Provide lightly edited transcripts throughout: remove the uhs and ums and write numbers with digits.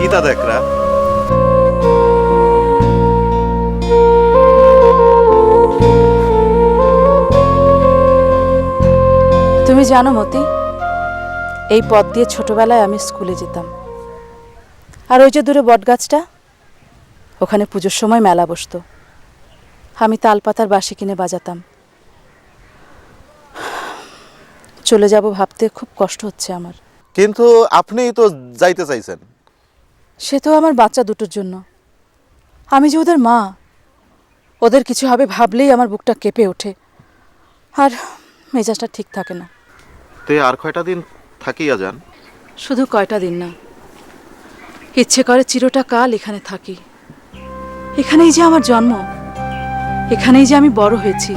কিতা দেখরা? তুমি জানো মতি, এই পথ দিয়ে ছোটবেলায় আমি স্কুলে যেতাম। আর ওই যে দূরে বটগাছটা, ওখানে পুজোর সময় মেলা বসতো। আমি তালপাতার বাঁশি কিনে বাজাতাম। চলে যাব ভাবতে খুব কষ্ট হচ্ছে আমার। কিন্তু আপনিই তো যাইতে চাইছেন। সে তো আমার বাচ্চা দুটোর জন্য। আমি যে ওদের মা, ওদের কিছু হবে ভাবলেই আমার বুকটা কেঁপে ওঠে, আর মেজাজটা ঠিক থাকে না। তে আর কয়টা দিন থাকিয়া যান। শুধু কয়টা দিন না, ইচ্ছে করে চিরটা কাল এখানে থাকি। এখানেই যে আমার জন্ম, এখানেই যে আমি বড় হয়েছি।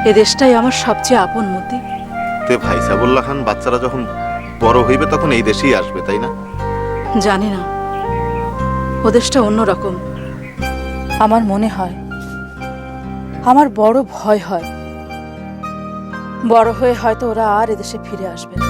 এ দেশটাই আমার সবচেয়ে আপন মতি। তে ভাই সাবুল্লাহ খান বাচ্চারা যখন বড় হইবে তখন এই দেশেই আসবে, তাই না? জানি না, ও দেশটা অন্যরকম। আমার মনে হয়, আমার বড় ভয় হয়, বড় হয়ে হয়তো ওরা আর এদেশে ফিরে আসবে না।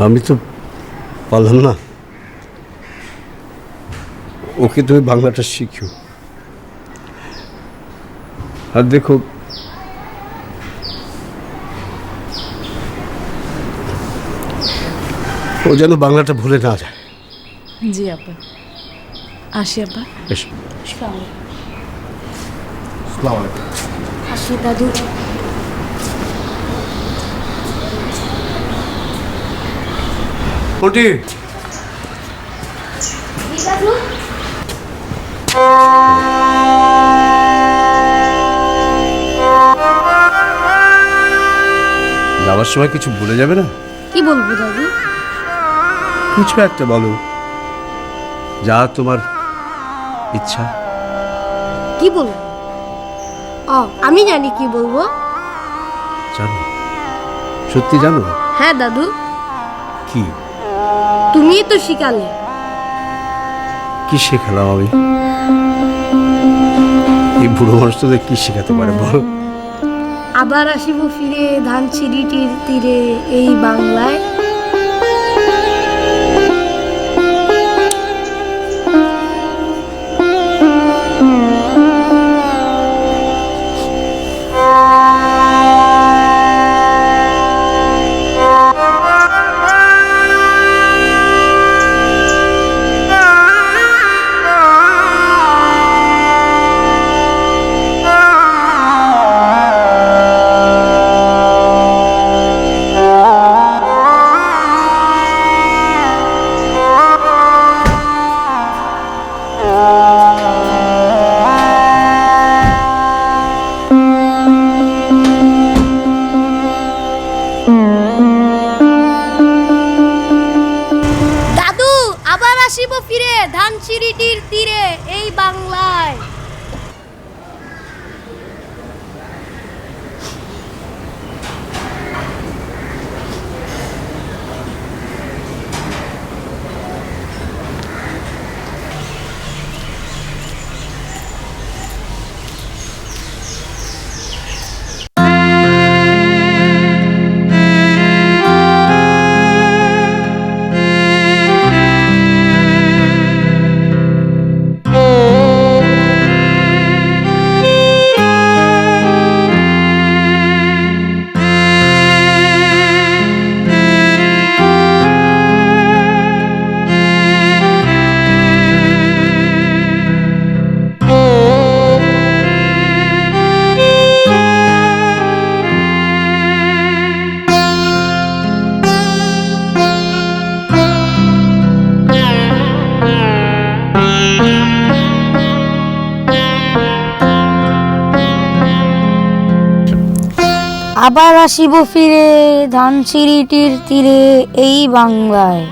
আমি তো পারলাম না। ওকে তুমি বাংলাটা শিখিও। আর দেখো, ও যেন বাংলাটা ভুলে না যায়। জি আব্বা, আসি আব্বা। বেশ, আসি দাদু। কোটি যাওয়ার সময় কিছু বলে যাবে না? কি বলবো দাদু? কিছু একটা বলো, যা তোমার ইচ্ছা। কি বলবো? আমি জানি কি বলবো। জানো? সত্যি জানো? হ্যাঁ দাদু, কি? তুমিই তো শিখালে। কি শেখালাম আমি? এই বুড়ো মানুষ তোদের কি শেখাতে পারে বল? আবার আসিব ফিরে ধানসিঁড়িটির তীরে এই বাংলায়। আসিব ফিরে ধানসিঁড়িটির তীরে এই বাংলায়। আবার আসিব ফিরে ধানসিঁড়িটির তীরে এই বাংলায়।